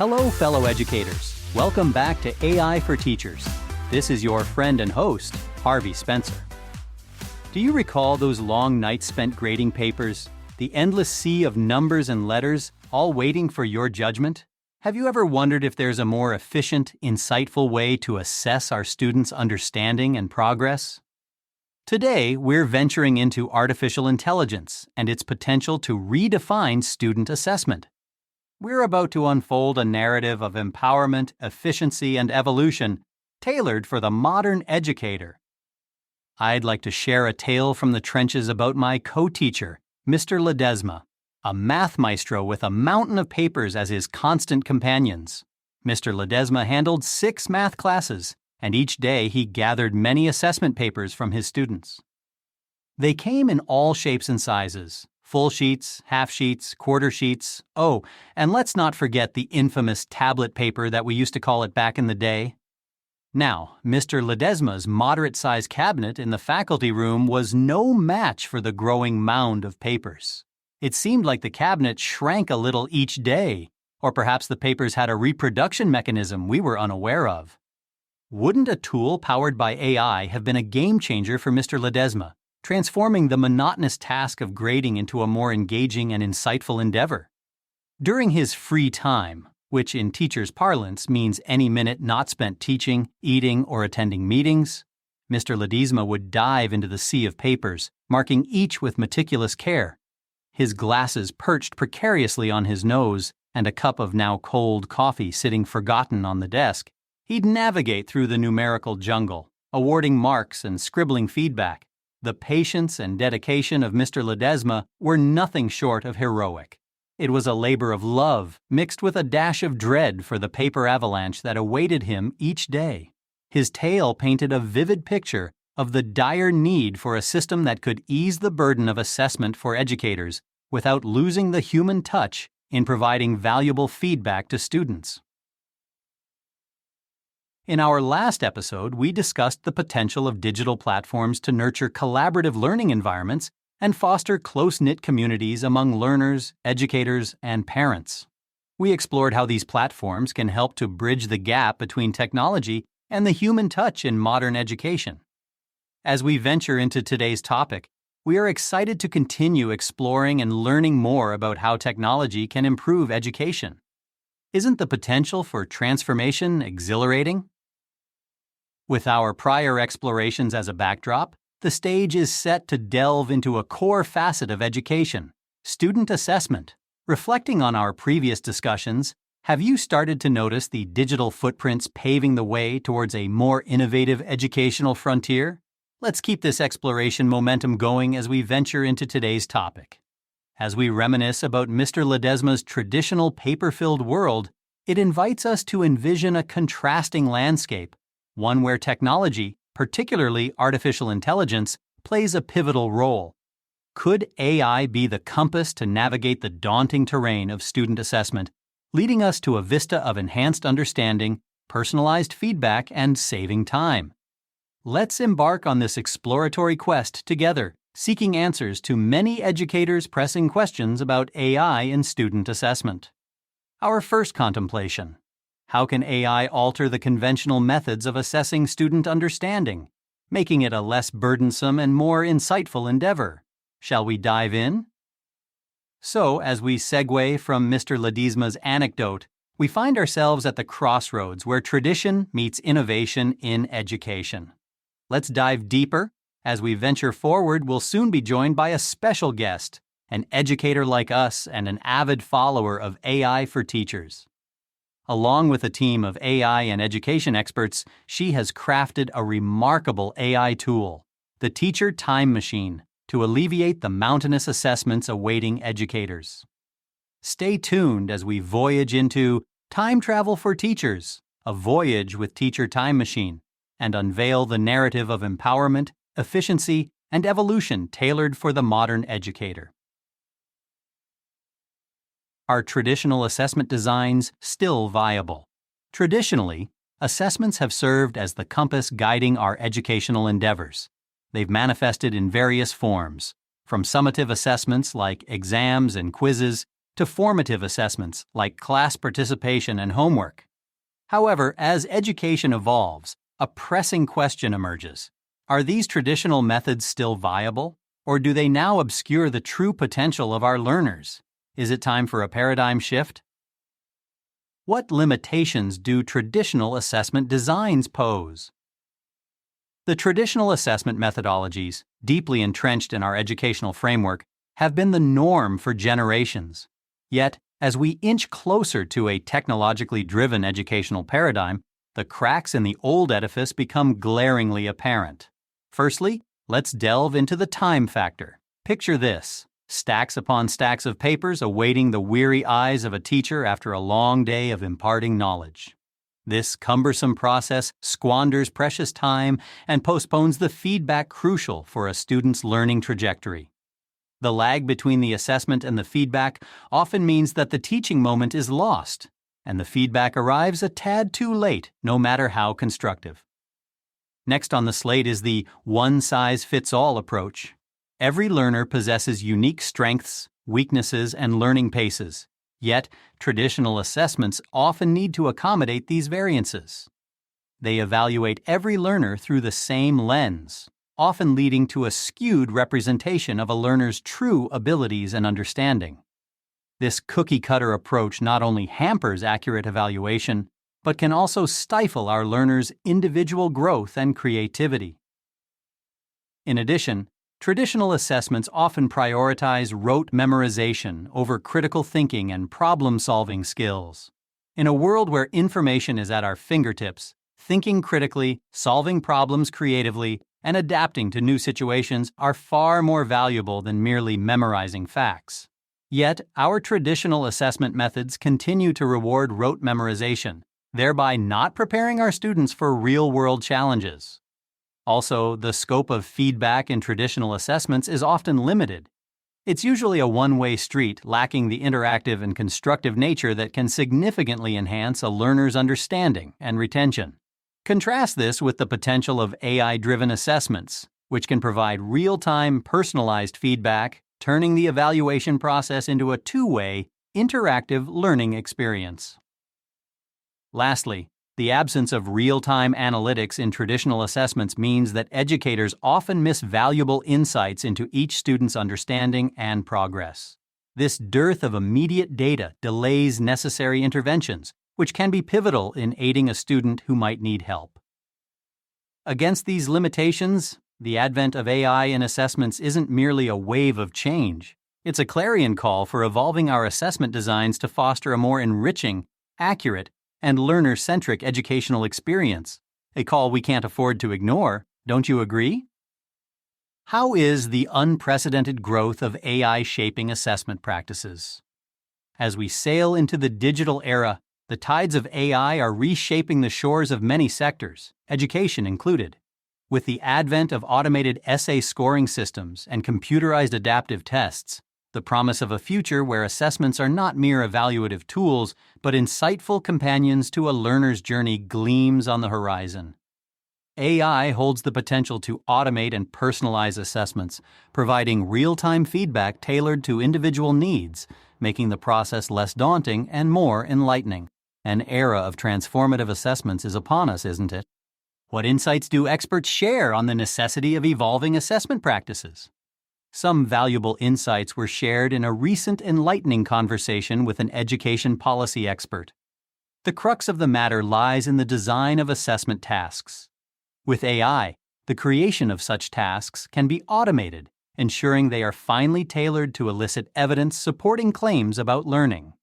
Hello, fellow educators. Welcome back to AI for Teachers. This is your friend and host, Harvey Spencer. Do you recall those long nights spent grading papers, the endless sea of numbers and letters, all waiting for your judgment? Have you ever wondered if there's a more efficient, insightful way to assess our students' understanding and progress? Today, we're venturing into artificial intelligence and its potential to redefine student assessment. We're about to unfold a narrative of empowerment, efficiency, and evolution tailored for the modern educator. I'd like to share a tale from the trenches about my co-teacher, Mr. Ledesma, a math maestro with a mountain of papers as his constant companions. Mr. Ledesma handled 6 math classes, and each day he gathered many assessment papers from his students. They came in all shapes and sizes. Full sheets, half sheets, quarter sheets. Oh, and let's not forget the infamous tablet paper that we used to call it back in the day. Now, Mr. Ledesma's moderate-sized cabinet in the faculty room was no match for the growing mound of papers. It seemed like the cabinet shrank a little each day, or perhaps the papers had a reproduction mechanism we were unaware of. Wouldn't a tool powered by AI have been a game-changer for Mr. Ledesma, transforming the monotonous task of grading into a more engaging and insightful endeavor? During his free time, which in teachers' parlance means any minute not spent teaching, eating, or attending meetings, Mr. Ledesma would dive into the sea of papers, marking each with meticulous care. His glasses perched precariously on his nose and a cup of now cold coffee sitting forgotten on the desk, he'd navigate through the numerical jungle, awarding marks and scribbling feedback. The patience and dedication of Mr. Ledesma were nothing short of heroic. It was a labor of love mixed with a dash of dread for the paper avalanche that awaited him each day. His tale painted a vivid picture of the dire need for a system that could ease the burden of assessment for educators without losing the human touch in providing valuable feedback to students. In our last episode, we discussed the potential of digital platforms to nurture collaborative learning environments and foster close-knit communities among learners, educators, and parents. We explored how these platforms can help to bridge the gap between technology and the human touch in modern education. As we venture into today's topic, we are excited to continue exploring and learning more about how technology can improve education. Isn't the potential for transformation exhilarating? With our prior explorations as a backdrop, the stage is set to delve into a core facet of education, student assessment. Reflecting on our previous discussions, have you started to notice the digital footprints paving the way towards a more innovative educational frontier? Let's keep this exploration momentum going as we venture into today's topic. As we reminisce about Mr. Ledesma's traditional paper-filled world, it invites us to envision a contrasting landscape, one where technology, particularly artificial intelligence, plays a pivotal role. Could AI be the compass to navigate the daunting terrain of student assessment, leading us to a vista of enhanced understanding, personalized feedback, and saving time? Let's embark on this exploratory quest together, seeking answers to many educators' pressing questions about AI in student assessment. Our first contemplation: how can AI alter the conventional methods of assessing student understanding, making it a less burdensome and more insightful endeavor? Shall we dive in? So, as we segue from Mr. Ledesma's anecdote, we find ourselves at the crossroads where tradition meets innovation in education. Let's dive deeper. As we venture forward, we'll soon be joined by a special guest, an educator like us and an avid follower of AI for Teachers. Along with a team of AI and education experts, she has crafted a remarkable AI tool, the Teacher Time Machine, to alleviate the mountainous assessments awaiting educators. Stay tuned as we voyage into Time Travel for Teachers, a voyage with Teacher Time Machine, and unveil the narrative of empowerment, efficiency, and evolution tailored for the modern educator. Are traditional assessment designs still viable? Traditionally, assessments have served as the compass guiding our educational endeavors. They've manifested in various forms, from summative assessments like exams and quizzes to formative assessments like class participation and homework. However, as education evolves, a pressing question emerges. Are these traditional methods still viable, or do they now obscure the true potential of our learners? Is it time for a paradigm shift? What limitations do traditional assessment designs pose? The traditional assessment methodologies, deeply entrenched in our educational framework, have been the norm for generations. Yet, as we inch closer to a technologically driven educational paradigm, the cracks in the old edifice become glaringly apparent. Firstly, let's delve into the time factor. Picture this: stacks upon stacks of papers awaiting the weary eyes of a teacher after a long day of imparting knowledge. This cumbersome process squanders precious time and postpones the feedback crucial for a student's learning trajectory. The lag between the assessment and the feedback often means that the teaching moment is lost, and the feedback arrives a tad too late, no matter how constructive. Next on the slate is the one-size-fits-all approach. Every learner possesses unique strengths, weaknesses, and learning paces. Yet, traditional assessments often need to accommodate these variances. They evaluate every learner through the same lens, often leading to a skewed representation of a learner's true abilities and understanding. This cookie-cutter approach not only hampers accurate evaluation, but can also stifle our learners' individual growth and creativity. In addition, traditional assessments often prioritize rote memorization over critical thinking and problem-solving skills. In a world where information is at our fingertips, thinking critically, solving problems creatively, and adapting to new situations are far more valuable than merely memorizing facts. Yet, our traditional assessment methods continue to reward rote memorization, thereby not preparing our students for real-world challenges. Also, the scope of feedback in traditional assessments is often limited. It's usually a one-way street, lacking the interactive and constructive nature that can significantly enhance a learner's understanding and retention. Contrast this with the potential of AI-driven assessments, which can provide real-time, personalized feedback, turning the evaluation process into a two-way, interactive learning experience. Lastly, the absence of real-time analytics in traditional assessments means that educators often miss valuable insights into each student's understanding and progress. This dearth of immediate data delays necessary interventions, which can be pivotal in aiding a student who might need help. Against these limitations, the advent of AI in assessments isn't merely a wave of change. It's a clarion call for evolving our assessment designs to foster a more enriching, accurate, and learner-centric educational experience, a call we can't afford to ignore, don't you agree? How is the unprecedented growth of AI shaping assessment practices? As we sail into the digital era, the tides of AI are reshaping the shores of many sectors, education included. With the advent of automated essay scoring systems and computerized adaptive tests, the promise of a future where assessments are not mere evaluative tools, but insightful companions to a learner's journey gleams on the horizon. AI holds the potential to automate and personalize assessments, providing real-time feedback tailored to individual needs, making the process less daunting and more enlightening. An era of transformative assessments is upon us, isn't it? What insights do experts share on the necessity of evolving assessment practices? Some valuable insights were shared in a recent enlightening conversation with an education policy expert. The crux of the matter lies in the design of assessment tasks. With AI, the creation of such tasks can be automated, ensuring they are finely tailored to elicit evidence supporting claims about learning.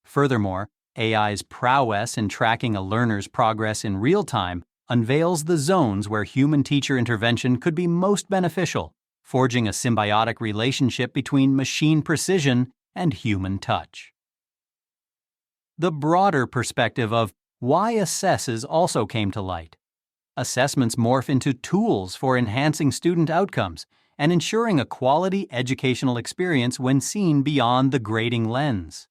Furthermore, AI's prowess in tracking a learner's progress in real time unveils the zones where human-teacher intervention could be most beneficial, forging a symbiotic relationship between machine precision and human touch. The broader perspective of why assesses also came to light. Assessments morph into tools for enhancing student outcomes and ensuring a quality educational experience when seen beyond the grading lens.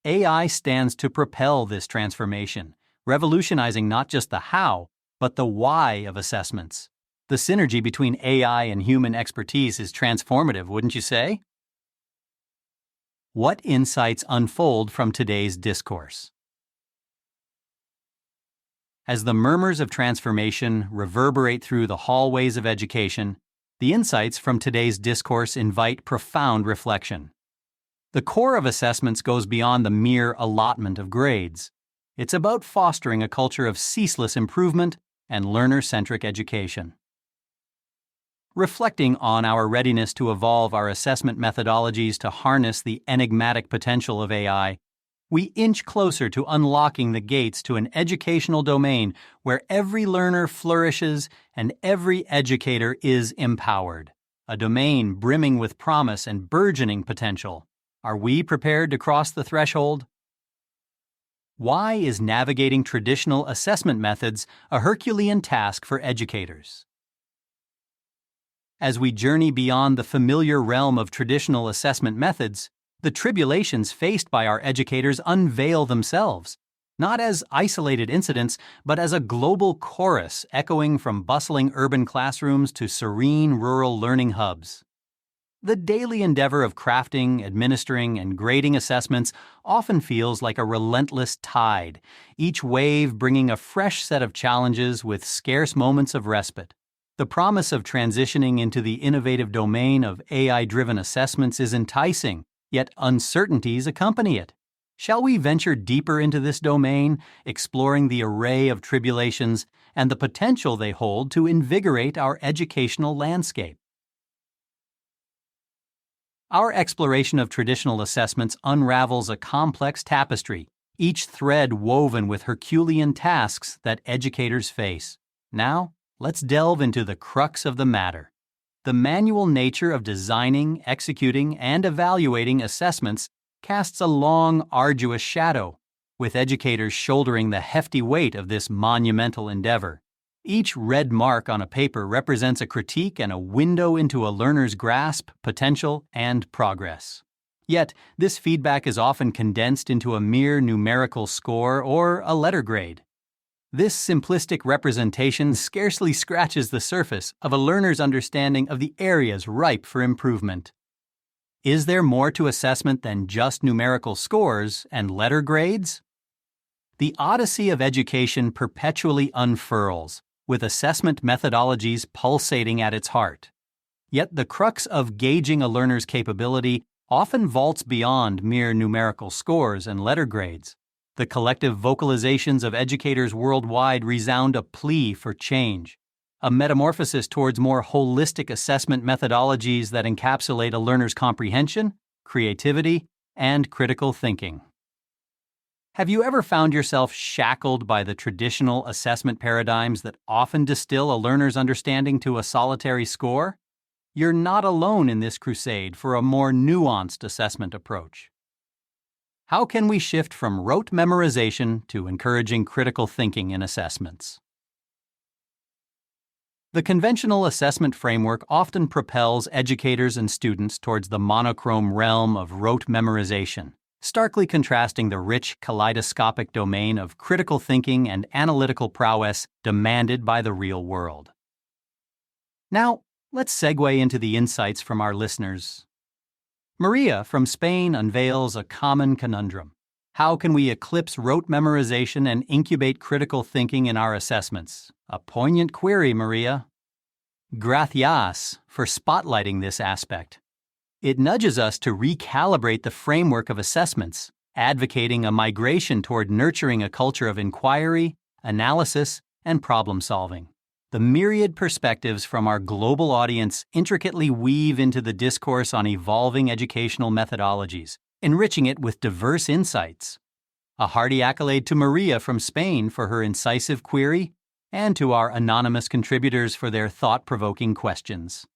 AI stands to propel this transformation, revolutionizing not just the how, but the why of assessments. The synergy between AI and human expertise is transformative, wouldn't you say? What insights unfold from today's discourse? As the murmurs of transformation reverberate through the hallways of education, the insights from today's discourse invite profound reflection. The core of assessments goes beyond the mere allotment of grades. It's about fostering a culture of ceaseless improvement and learner-centric education. Reflecting on our readiness to evolve our assessment methodologies to harness the enigmatic potential of AI, we inch closer to unlocking the gates to an educational domain where every learner flourishes and every educator is empowered. A domain brimming with promise and burgeoning potential. Are we prepared to cross the threshold? Why is navigating traditional assessment methods a Herculean task for educators? As we journey beyond the familiar realm of traditional assessment methods, the tribulations faced by our educators unveil themselves, not as isolated incidents, but as a global chorus echoing from bustling urban classrooms to serene rural learning hubs. The daily endeavor of crafting, administering, and grading assessments often feels like a relentless tide, each wave bringing a fresh set of challenges with scarce moments of respite. The promise of transitioning into the innovative domain of AI-driven assessments is enticing, yet uncertainties accompany it. Shall we venture deeper into this domain, exploring the array of tribulations and the potential they hold to invigorate our educational landscape? Our exploration of traditional assessments unravels a complex tapestry, each thread woven with Herculean tasks that educators face. Now, let's delve into the crux of the matter. The manual nature of designing, executing, and evaluating assessments casts a long, arduous shadow, with educators shouldering the hefty weight of this monumental endeavor. Each red mark on a paper represents a critique and a window into a learner's grasp, potential, and progress. Yet, this feedback is often condensed into a mere numerical score or a letter grade. This simplistic representation scarcely scratches the surface of a learner's understanding of the areas ripe for improvement. Is there more to assessment than just numerical scores and letter grades? The odyssey of education perpetually unfurls, with assessment methodologies pulsating at its heart. Yet the crux of gauging a learner's capability often vaults beyond mere numerical scores and letter grades. The collective vocalizations of educators worldwide resound a plea for change, a metamorphosis towards more holistic assessment methodologies that encapsulate a learner's comprehension, creativity, and critical thinking. Have you ever found yourself shackled by the traditional assessment paradigms that often distill a learner's understanding to a solitary score? You're not alone in this crusade for a more nuanced assessment approach. How can we shift from rote memorization to encouraging critical thinking in assessments? The conventional assessment framework often propels educators and students towards the monochrome realm of rote memorization, starkly contrasting the rich, kaleidoscopic domain of critical thinking and analytical prowess demanded by the real world. Now, let's segue into the insights from our listeners. Maria from Spain unveils a common conundrum. How can we eclipse rote memorization and incubate critical thinking in our assessments? A poignant query, Maria. Gracias for spotlighting this aspect. It nudges us to recalibrate the framework of assessments, advocating a migration toward nurturing a culture of inquiry, analysis, and problem-solving. The myriad perspectives from our global audience intricately weave into the discourse on evolving educational methodologies, enriching it with diverse insights. A hearty accolade to Maria from Spain for her incisive query, and to our anonymous contributors for their thought-provoking questions.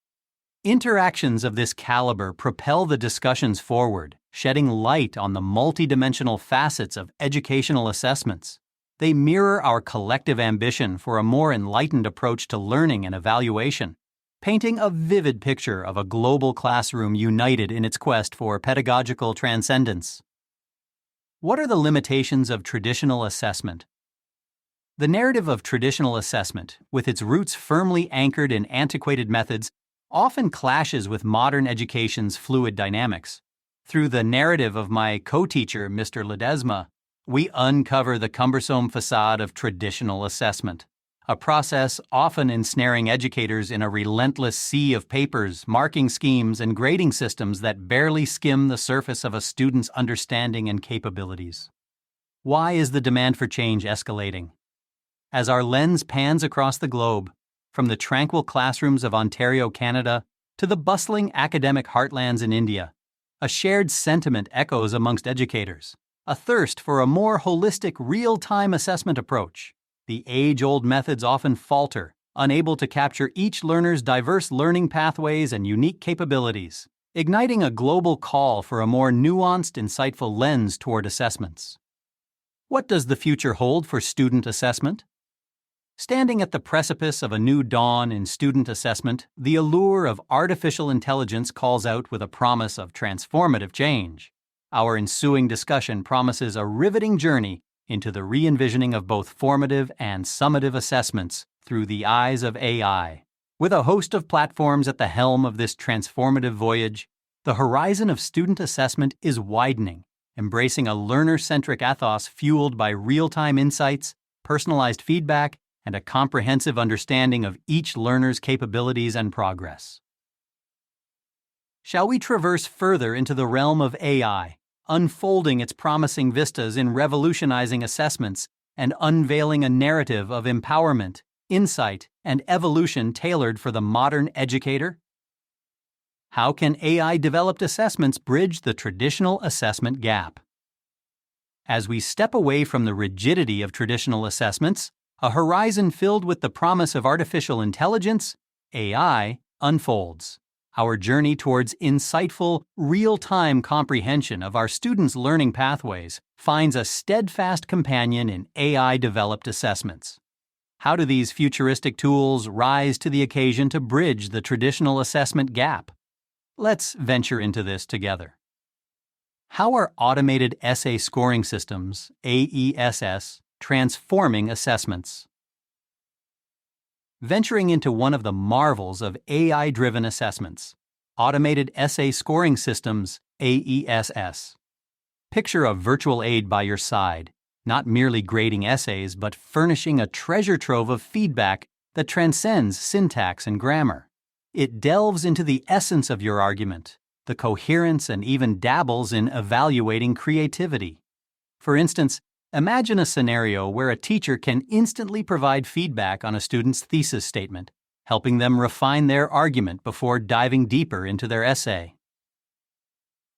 Interactions of this caliber propel the discussions forward, shedding light on the multidimensional facets of educational assessments. They mirror our collective ambition for a more enlightened approach to learning and evaluation, painting a vivid picture of a global classroom united in its quest for pedagogical transcendence. What are the limitations of traditional assessment? The narrative of traditional assessment, with its roots firmly anchored in antiquated methods, often clashes with modern education's fluid dynamics. Through the narrative of my co-teacher, Mr. Ledesma, we uncover the cumbersome facade of traditional assessment, a process often ensnaring educators in a relentless sea of papers, marking schemes, and grading systems that barely skim the surface of a student's understanding and capabilities. Why is the demand for change escalating? As our lens pans across the globe, from the tranquil classrooms of Ontario, Canada, to the bustling academic heartlands in India, a shared sentiment echoes amongst educators, a thirst for a more holistic, real-time assessment approach. The age-old methods often falter, unable to capture each learner's diverse learning pathways and unique capabilities, igniting a global call for a more nuanced, insightful lens toward assessments. What does the future hold for student assessment? Standing at the precipice of a new dawn in student assessment, the allure of artificial intelligence calls out with a promise of transformative change. Our ensuing discussion promises a riveting journey into the re-envisioning of both formative and summative assessments through the eyes of AI. With a host of platforms at the helm of this transformative voyage, the horizon of student assessment is widening, embracing a learner-centric ethos fueled by real-time insights, personalized feedback, and a comprehensive understanding of each learner's capabilities and progress. Shall we traverse further into the realm of AI, unfolding its promising vistas in revolutionizing assessments and unveiling a narrative of empowerment, insight, and evolution tailored for the modern educator? How can AI-developed assessments bridge the traditional assessment gap? As we step away from the rigidity of traditional assessments, a horizon filled with the promise of artificial intelligence, AI, unfolds. Our journey towards insightful, real-time comprehension of our students' learning pathways finds a steadfast companion in AI-developed assessments. How do these futuristic tools rise to the occasion to bridge the traditional assessment gap? Let's venture into this together. How are automated essay scoring systems, AESS, transforming assessments? Venturing into one of the marvels of AI-driven assessments, automated essay scoring systems, AESS. Picture a virtual aid by your side, not merely grading essays, but furnishing a treasure trove of feedback that transcends syntax and grammar. It delves into the essence of your argument, the coherence, and even dabbles in evaluating creativity. For instance, imagine a scenario where a teacher can instantly provide feedback on a student's thesis statement, helping them refine their argument before diving deeper into their essay.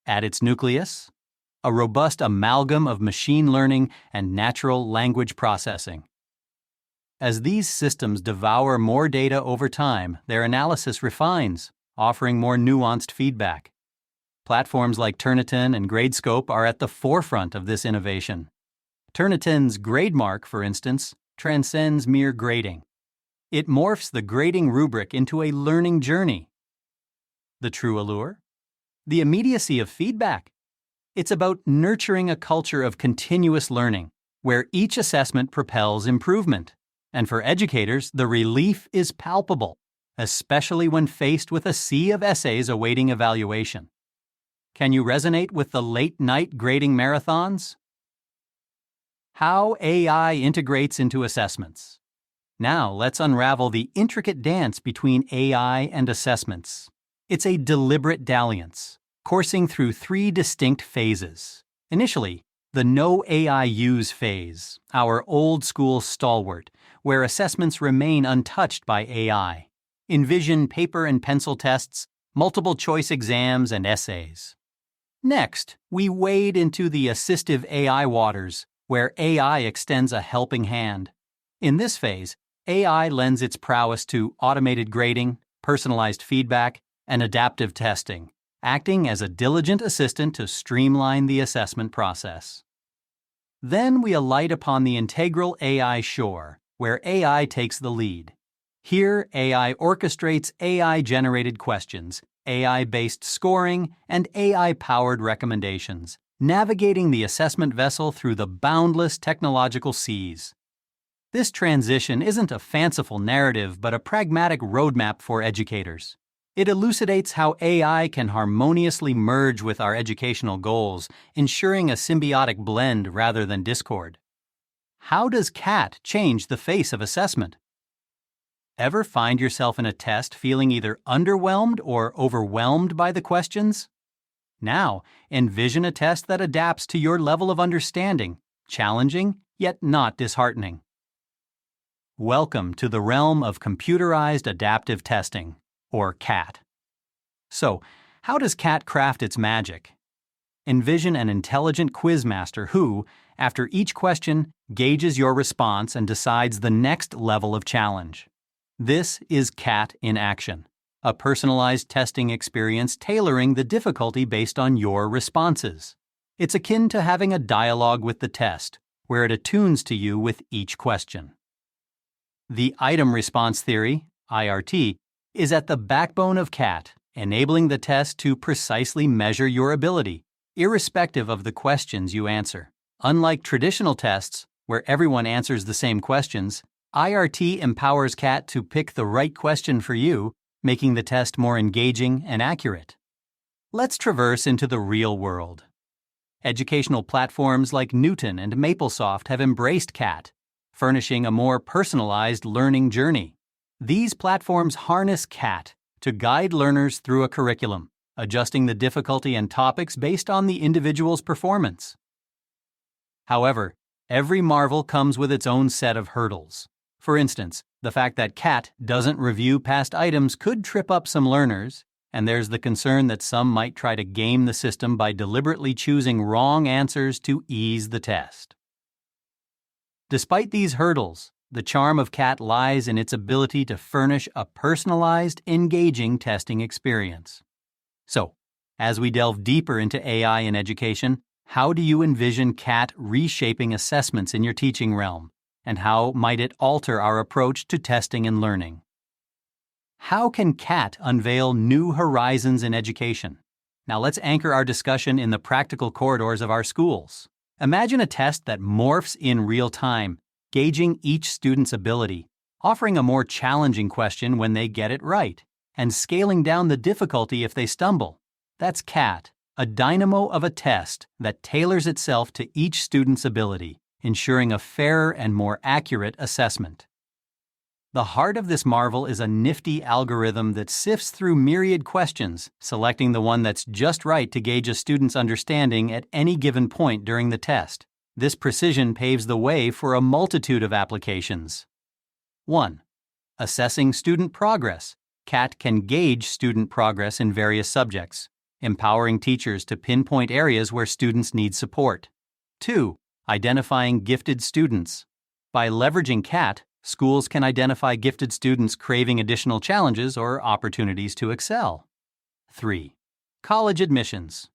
At its nucleus, a robust amalgam of machine learning and natural language processing. As these systems devour more data over time, their analysis refines, offering more nuanced feedback. Platforms like Turnitin and Gradescope are at the forefront of this innovation. Turnitin's GradeMark, for instance, transcends mere grading. It morphs the grading rubric into a learning journey. The true allure? The immediacy of feedback. It's about nurturing a culture of continuous learning, where each assessment propels improvement. And for educators, the relief is palpable, especially when faced with a sea of essays awaiting evaluation. Can you resonate with the late-night grading marathons? How AI integrates into assessments. Now let's unravel the intricate dance between AI and assessments. It's a deliberate dalliance, coursing through three distinct phases. Initially, the no AI use phase, our old-school stalwart, where assessments remain untouched by AI. Envision paper and pencil tests, multiple choice exams, and essays. Next, we wade into the assistive AI waters, where AI extends a helping hand. In this phase, AI lends its prowess to automated grading, personalized feedback, and adaptive testing, acting as a diligent assistant to streamline the assessment process. Then we alight upon the integral AI shore, where AI takes the lead. Here, AI orchestrates AI-generated questions, AI-based scoring, and AI-powered recommendations, navigating the assessment vessel through the boundless technological seas. This transition isn't a fanciful narrative, but a pragmatic roadmap for educators. It elucidates how AI can harmoniously merge with our educational goals, ensuring a symbiotic blend rather than discord. How does CAT change the face of assessment? Ever find yourself in a test feeling either underwhelmed or overwhelmed by the questions? Now, envision a test that adapts to your level of understanding, challenging yet not disheartening. Welcome to the realm of Computerized Adaptive Testing, or CAT. So, how does CAT craft its magic? Envision an intelligent quizmaster who, after each question, gauges your response and decides the next level of challenge. This is CAT in action, a personalized testing experience tailoring the difficulty based on your responses. It's akin to having a dialogue with the test, where it attunes to you with each question. The item response theory, IRT, is at the backbone of CAT, enabling the test to precisely measure your ability, irrespective of the questions you answer. Unlike traditional tests, where everyone answers the same questions, IRT empowers CAT to pick the right question for you, making the test more engaging and accurate. Let's traverse into the real world. Educational platforms like Newton and MapleSoft have embraced CAT, furnishing a more personalized learning journey. These platforms harness CAT to guide learners through a curriculum, adjusting the difficulty and topics based on the individual's performance. However, every marvel comes with its own set of hurdles. For instance, the fact that CAT doesn't review past items could trip up some learners, and there's the concern that some might try to game the system by deliberately choosing wrong answers to ease the test. Despite these hurdles, the charm of CAT lies in its ability to furnish a personalized, engaging testing experience. So, as we delve deeper into AI in education, how do you envision CAT reshaping assessments in your teaching realm, and how might it alter our approach to testing and learning? How can CAT unveil new horizons in education? Now let's anchor our discussion in the practical corridors of our schools. Imagine a test that morphs in real time, gauging each student's ability, offering a more challenging question when they get it right, and scaling down the difficulty if they stumble. That's CAT, a dynamo of a test that tailors itself to each student's ability, ensuring a fairer and more accurate assessment. The heart of this marvel is a nifty algorithm that sifts through myriad questions, selecting the one that's just right to gauge a student's understanding at any given point during the test. This precision paves the way for a multitude of applications. 1. Assessing student progress. CAT can gauge student progress in various subjects, empowering teachers to pinpoint areas where students need support. 2. Identifying gifted students. By leveraging CAT, schools can identify gifted students craving additional challenges or opportunities to excel. 3. College admissions.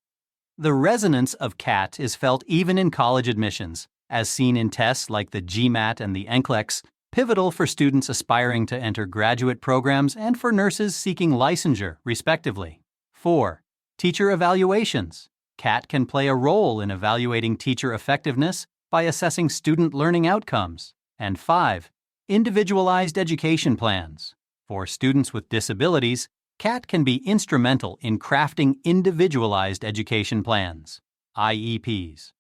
The resonance of CAT is felt even in college admissions, as seen in tests like the GMAT and the NCLEX, pivotal for students aspiring to enter graduate programs and for nurses seeking licensure, respectively. 4. Teacher evaluations. CAT can play a role in evaluating teacher effectiveness by assessing student learning outcomes. And 5. Individualized education plans. For students with disabilities, CAT can be instrumental in crafting individualized education plans, IEPs.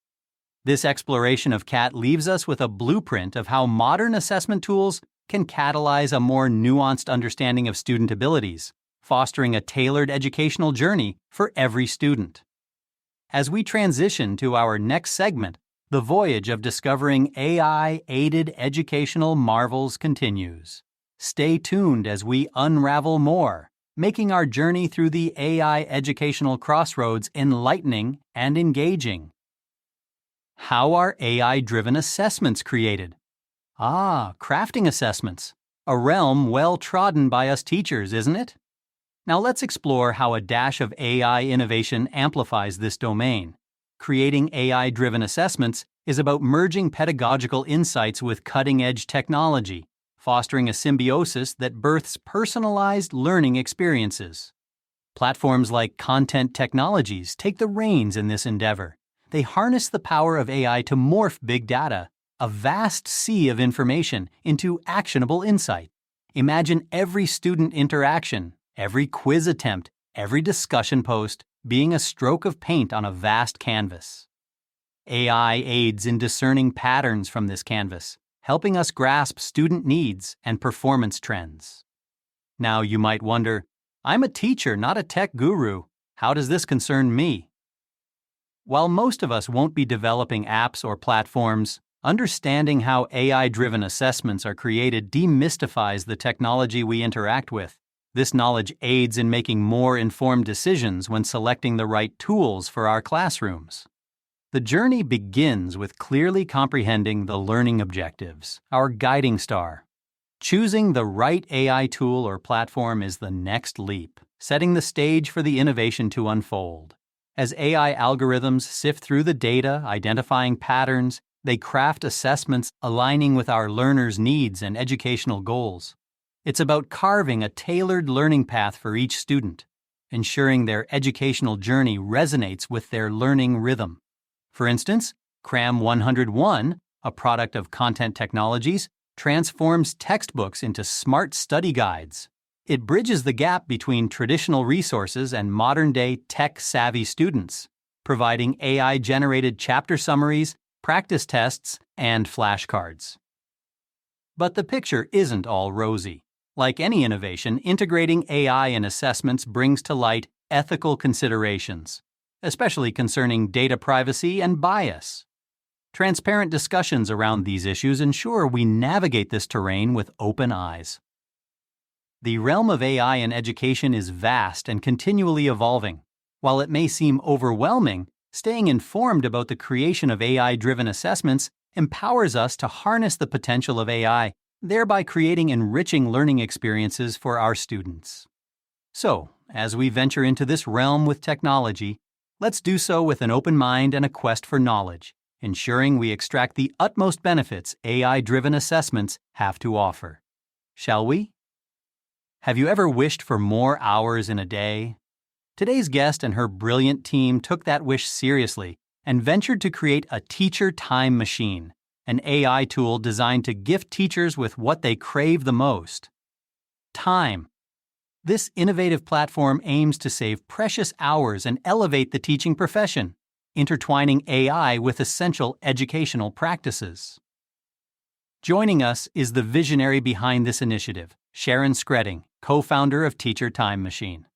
This exploration of CAT leaves us with a blueprint of how modern assessment tools can catalyze a more nuanced understanding of student abilities, fostering a tailored educational journey for every student. As we transition to our next segment, the voyage of discovering AI-aided educational marvels continues. Stay tuned as we unravel more, making our journey through the AI educational crossroads enlightening and engaging. How are AI-driven assessments created? Crafting assessments, a realm well trodden by us teachers, isn't it? Now let's explore how a dash of AI innovation amplifies this domain. Creating AI-driven assessments is about merging pedagogical insights with cutting-edge technology, fostering a symbiosis that births personalized learning experiences. Platforms like Content Technologies take the reins in this endeavor. They harness the power of AI to morph big data, a vast sea of information, into actionable insight. Imagine every student interaction, every quiz attempt, every discussion post being a stroke of paint on a vast canvas. AI aids in discerning patterns from this canvas, helping us grasp student needs and performance trends. Now you might wonder, I'm a teacher, not a tech guru. How does this concern me? While most of us won't be developing apps or platforms, understanding how AI-driven assessments are created demystifies the technology we interact with. This knowledge aids in making more informed decisions when selecting the right tools for our classrooms. The journey begins with clearly comprehending the learning objectives, our guiding star. Choosing the right AI tool or platform is the next leap, setting the stage for the innovation to unfold. As AI algorithms sift through the data, identifying patterns, they craft assessments aligning with our learners' needs and educational goals. It's about carving a tailored learning path for each student, ensuring their educational journey resonates with their learning rhythm. For instance, Cram 101, a product of Content Technologies, transforms textbooks into smart study guides. It bridges the gap between traditional resources and modern-day tech-savvy students, providing AI-generated chapter summaries, practice tests, and flashcards. But the picture isn't all rosy. Like any innovation, integrating AI in assessments brings to light ethical considerations, especially concerning data privacy and bias. Transparent discussions around these issues ensure we navigate this terrain with open eyes. The realm of AI in education is vast and continually evolving. While it may seem overwhelming, staying informed about the creation of AI-driven assessments empowers us to harness the potential of AI, thereby creating enriching learning experiences for our students. So, as we venture into this realm with technology, let's do so with an open mind and a quest for knowledge, ensuring we extract the utmost benefits AI-driven assessments have to offer. Shall we? Have you ever wished for more hours in a day? Today's guest and her brilliant team took that wish seriously and ventured to create a teacher time machine, an AI tool designed to gift teachers with what they crave the most: time. This innovative platform aims to save precious hours and elevate the teaching profession, intertwining AI with essential educational practices. Joining us is the visionary behind this initiative, Sharon Skretting, co-founder of Teacher Time Machine.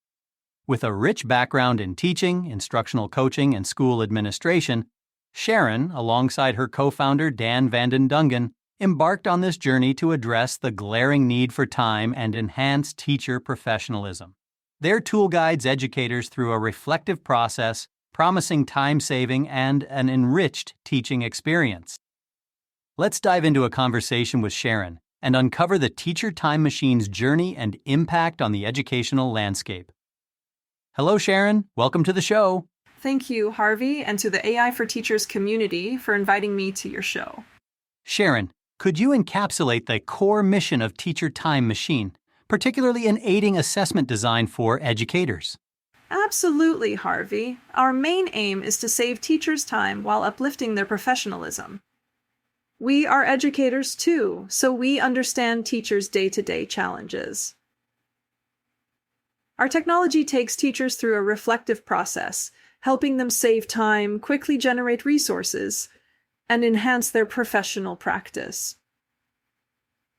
With a rich background in teaching, instructional coaching, and school administration, Sharon, alongside her co-founder Dan Vanden Dungen, embarked on this journey to address the glaring need for time and enhance teacher professionalism. Their tool guides educators through a reflective process, promising time-saving and an enriched teaching experience. Let's dive into a conversation with Sharon and uncover the Teacher Time Machine's journey and impact on the educational landscape. Hello, Sharon. Welcome to the show. Thank you, Harvey, and to the AI for Teachers community for inviting me to your show. Sharon, could you encapsulate the core mission of Teacher Time Machine, particularly in aiding assessment design for educators? Absolutely, Harvey. Our main aim is to save teachers time while uplifting their professionalism. We are educators too, so we understand teachers' day-to-day challenges. Our technology takes teachers through a reflective process, helping them save time, quickly generate resources, and enhance their professional practice.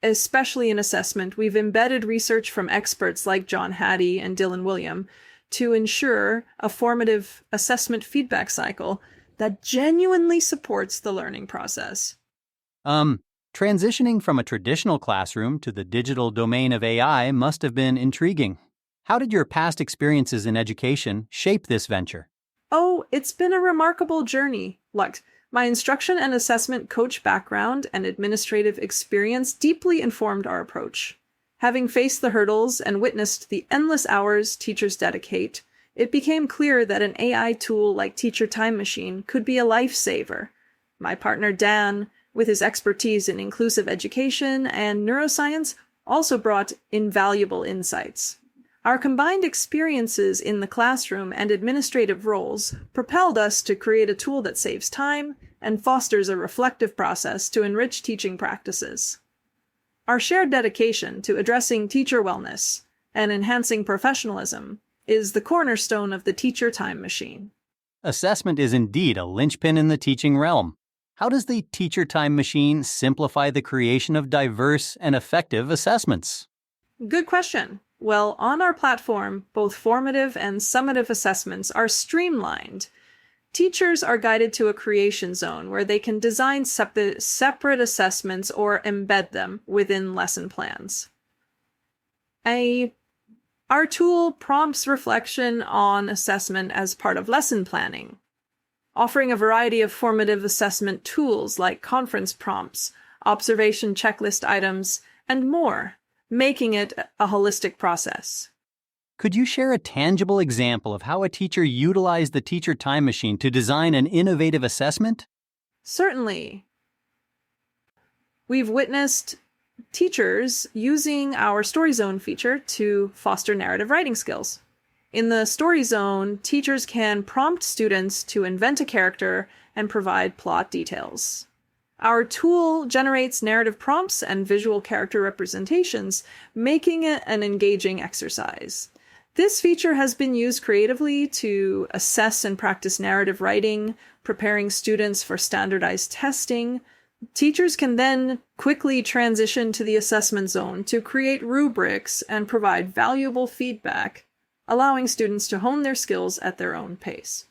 Especially in assessment, we've embedded research from experts like John Hattie and Dylan William to ensure a formative assessment feedback cycle that genuinely supports the learning process. Transitioning from a traditional classroom to the digital domain of AI must have been intriguing. How did your past experiences in education shape this venture? Oh, it's been a remarkable journey. Look, my instruction and assessment coach background and administrative experience deeply informed our approach. Having faced the hurdles and witnessed the endless hours teachers dedicate, it became clear that an AI tool like Teacher Time Machine could be a lifesaver. My partner Dan, with his expertise in inclusive education and neuroscience, also brought invaluable insights. Our combined experiences in the classroom and administrative roles propelled us to create a tool that saves time and fosters a reflective process to enrich teaching practices. Our shared dedication to addressing teacher wellness, and enhancing professionalism is the cornerstone of the teacher time machine. Assessment is indeed a linchpin in the teaching realm. How does the teacher time machine simplify the creation of diverse and effective assessments? Good question. Well, on our platform, both formative and summative assessments are streamlined. Teachers are guided to a creation zone where they can design separate assessments or embed them within lesson plans. Our tool prompts reflection on assessment as part of lesson planning, offering a variety of formative assessment tools like conference prompts, observation checklist items, and more, making it a holistic process. Could you share a tangible example of how a teacher utilized the teacher time machine to design an innovative assessment? Certainly. We've witnessed teachers using our Story Zone feature to foster narrative writing skills. In the Story Zone, teachers can prompt students to invent a character and provide plot details. Our tool generates narrative prompts and visual character representations, making it an engaging exercise. This feature has been used creatively to assess and practice narrative writing, preparing students for standardized testing. Teachers can then quickly transition to the assessment zone to create rubrics and provide valuable feedback, allowing students to hone their skills at their own pace.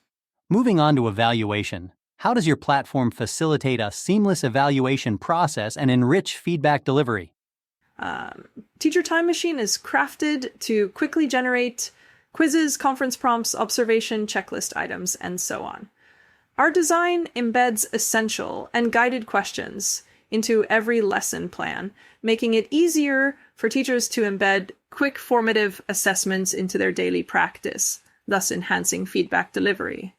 Moving on to evaluation, how does your platform facilitate a seamless evaluation process and enrich feedback delivery? Teacher Time Machine is crafted to quickly generate quizzes, conference prompts, observation, checklist items, and so on. Our design embeds essential and guided questions into every lesson plan, making it easier for teachers to embed quick formative assessments into their daily practice, thus enhancing feedback delivery.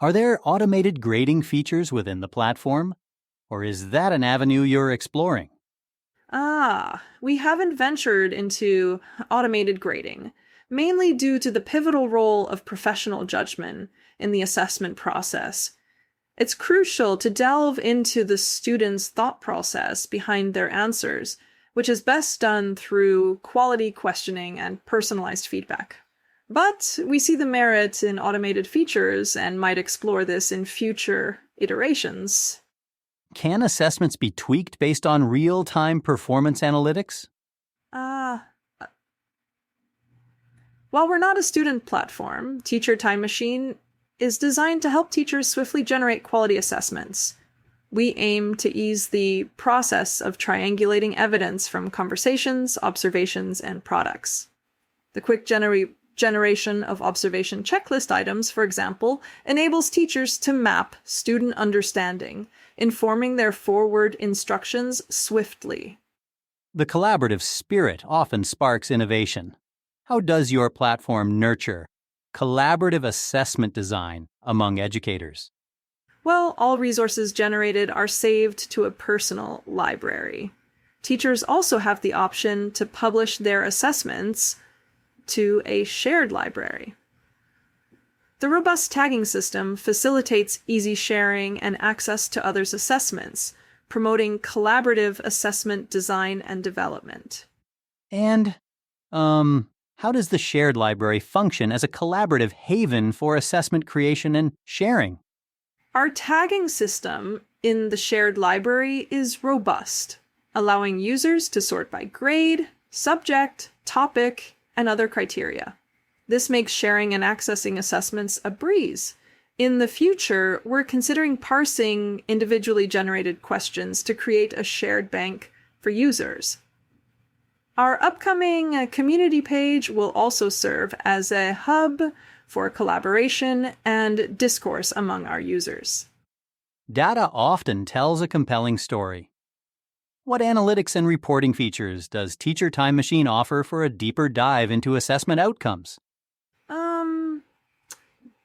Are there automated grading features within the platform? Or is that an avenue you're exploring? We haven't ventured into automated grading, mainly due to the pivotal role of professional judgment in the assessment process. It's crucial to delve into the student's thought process behind their answers, which is best done through quality questioning and personalized feedback. But we see the merit in automated features and might explore this in future iterations. Can assessments be tweaked based on real-time performance analytics? While we're not a student platform, Teacher Time Machine is designed to help teachers swiftly generate quality assessments. We aim to ease the process of triangulating evidence from conversations, observations, and products. The quick generation of observation checklist items, for example, enables teachers to map student understanding, informing their forward instructions swiftly. The collaborative spirit often sparks innovation. How does your platform nurture collaborative assessment design among educators? Well, all resources generated are saved to a personal library. Teachers also have the option to publish their assessments to a shared library. The robust tagging system facilitates easy sharing and access to others' assessments, promoting collaborative assessment design and development. And, how does the shared library function as a collaborative haven for assessment creation and sharing? Our tagging system in the shared library is robust, allowing users to sort by grade, subject, topic, and other criteria. This makes sharing and accessing assessments a breeze. In the future, we're considering parsing individually generated questions to create a shared bank for users. Our upcoming community page will also serve as a hub for collaboration and discourse among our users. Data often tells a compelling story. What analytics and reporting features does Teacher Time Machine offer for a deeper dive into assessment outcomes?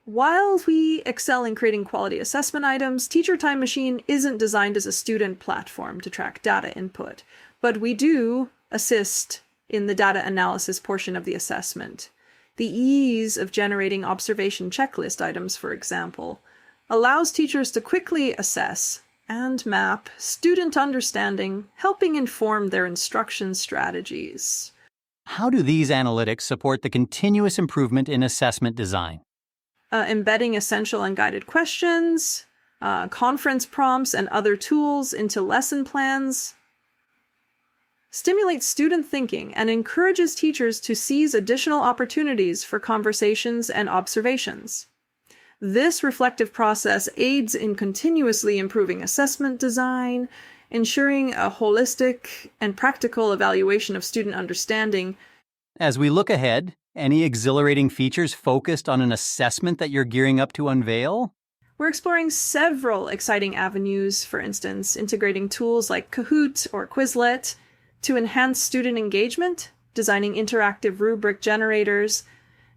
While we excel in creating quality assessment items, Teacher Time Machine isn't designed as a student platform to track data input, but we do assist in the data analysis portion of the assessment. The ease of generating observation checklist items, for example, allows teachers to quickly assess and map student understanding, helping inform their instruction strategies. How do these analytics support the continuous improvement in assessment design? Embedding essential and guided questions, conference prompts, and other tools into lesson plans stimulates student thinking and encourages teachers to seize additional opportunities for conversations and observations. This reflective process aids in continuously improving assessment design, ensuring a holistic and practical evaluation of student understanding. As we look ahead, any exhilarating features focused on an assessment that you're gearing up to unveil? We're exploring several exciting avenues, for instance, integrating tools like Kahoot or Quizlet to enhance student engagement, designing interactive rubric generators,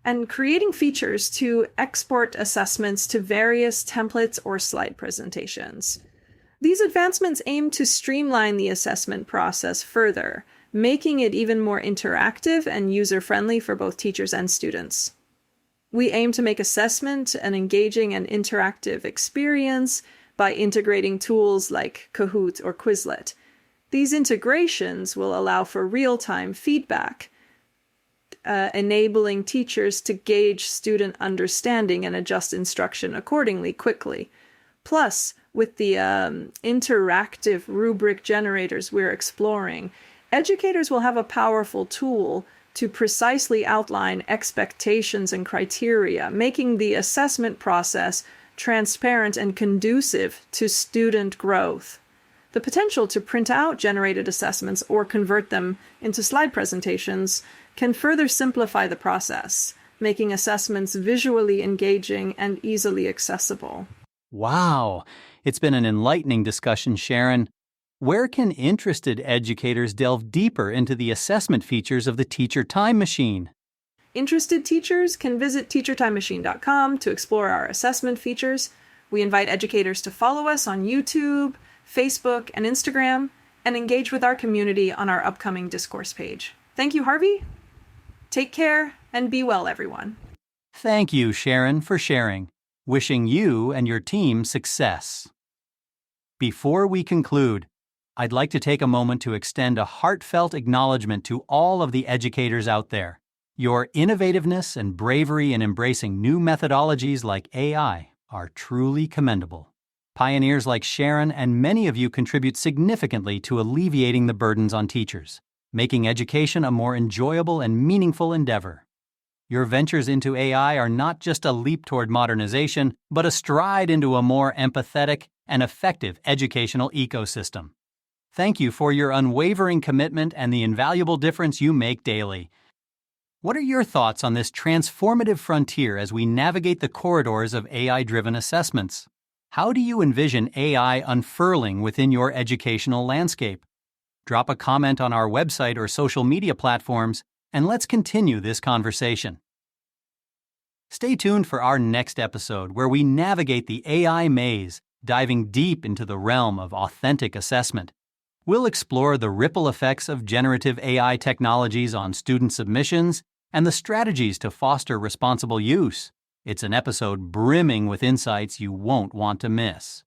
and creating features to export assessments to various templates or slide presentations. These advancements aim to streamline the assessment process further, making it even more interactive and user-friendly for both teachers and students. We aim to make assessment an engaging and interactive experience by integrating tools like Kahoot or Quizlet. These integrations will allow for real-time feedback, enabling teachers to gauge student understanding and adjust instruction accordingly quickly. Plus, with the interactive rubric generators we're exploring, educators will have a powerful tool to precisely outline expectations and criteria, making the assessment process transparent and conducive to student growth. The potential to print out generated assessments or convert them into slide presentations can further simplify the process, making assessments visually engaging and easily accessible. Wow, it's been an enlightening discussion, Sharon. Where can interested educators delve deeper into the assessment features of the Teacher Time Machine? Interested teachers can visit teachertimemachine.com to explore our assessment features. We invite educators to follow us on YouTube, Facebook, and Instagram, and engage with our community on our upcoming discourse page. Thank you, Harvey. Take care and be well, everyone. Thank you, Sharon, for sharing. Wishing you and your team success. Before we conclude, I'd like to take a moment to extend a heartfelt acknowledgement to all of the educators out there. Your innovativeness and bravery in embracing new methodologies like AI are truly commendable. Pioneers like Sharon and many of you contribute significantly to alleviating the burdens on teachers, making education a more enjoyable and meaningful endeavor. Your ventures into AI are not just a leap toward modernization, but a stride into a more empathetic and effective educational ecosystem. Thank you for your unwavering commitment and the invaluable difference you make daily. What are your thoughts on this transformative frontier as we navigate the corridors of AI-driven assessments? How do you envision AI unfurling within your educational landscape? Drop a comment on our website or social media platforms, and let's continue this conversation. Stay tuned for our next episode where we navigate the AI maze, diving deep into the realm of authentic assessment. We'll explore the ripple effects of generative AI technologies on student submissions and the strategies to foster responsible use. It's an episode brimming with insights you won't want to miss.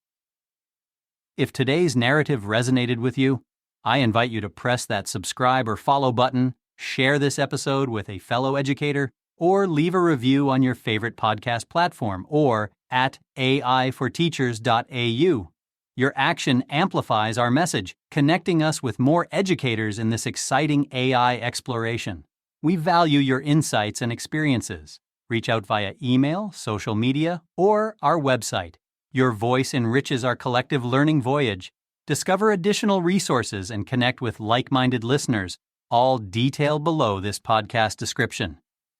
If today's narrative resonated with you, I invite you to press that subscribe or follow button, share this episode with a fellow educator, or leave a review on your favorite podcast platform or at aiforteachers.au. Your action amplifies our message, connecting us with more educators in this exciting AI exploration. We value your insights and experiences. Reach out via email, social media, or our website. Your voice enriches our collective learning voyage. Discover additional resources and connect with like-minded listeners, all detailed below this podcast description.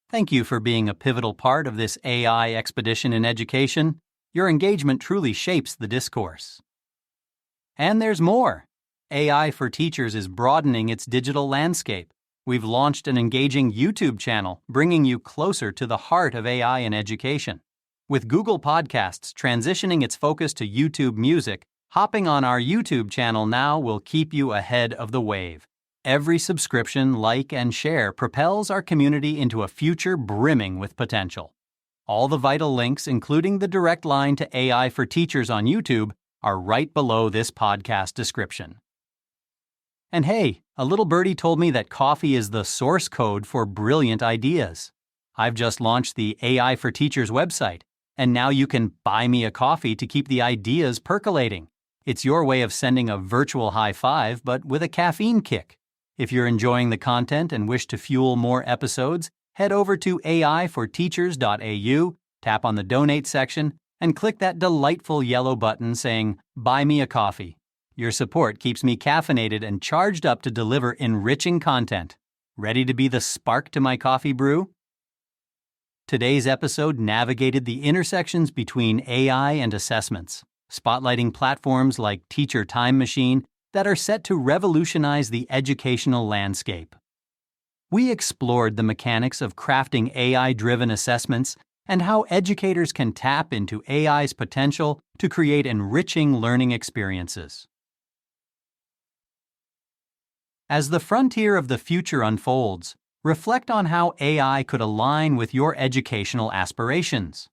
Thank you for being a pivotal part of this AI expedition in education. Your engagement truly shapes the discourse. And there's more. AI for Teachers is broadening its digital landscape. We've launched an engaging YouTube channel, bringing you closer to the heart of AI in education. With Google Podcasts transitioning its focus to YouTube Music, hopping on our YouTube channel now will keep you ahead of the wave. Every subscription, like, and share propels our community into a future brimming with potential. All the vital links, including the direct line to AI for Teachers on YouTube, are right below this podcast description. And hey, a little birdie told me that coffee is the source code for brilliant ideas. I've just launched the AI for Teachers website, and now you can buy me a coffee to keep the ideas percolating. It's your way of sending a virtual high five, but with a caffeine kick. If you're enjoying the content and wish to fuel more episodes, head over to aiforteachers.au, tap on the donate section, and click that delightful yellow button saying, Buy me a coffee. Your support keeps me caffeinated and charged up to deliver enriching content. Ready to be the spark to my coffee brew? Today's episode navigated the intersections between AI and assessments, spotlighting platforms like Teacher Time Machine that are set to revolutionize the educational landscape. We explored the mechanics of crafting AI-driven assessments and how educators can tap into AI's potential to create enriching learning experiences. As the frontier of the future unfolds, reflect on how AI could align with your educational aspirations.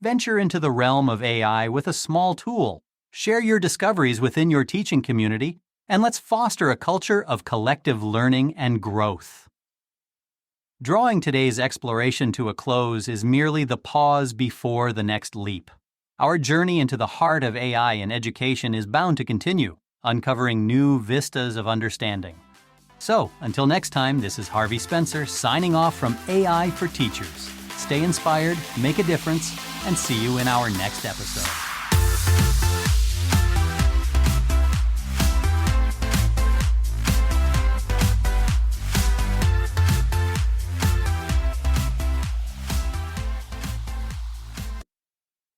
Venture into the realm of AI with a small tool, share your discoveries within your teaching community, and let's foster a culture of collective learning and growth. Drawing today's exploration to a close is merely the pause before the next leap. Our journey into the heart of AI in education is bound to continue, uncovering new vistas of understanding. So, until next time, this is Harvey Spencer signing off from AI for Teachers. Stay inspired, make a difference, and see you in our next episode.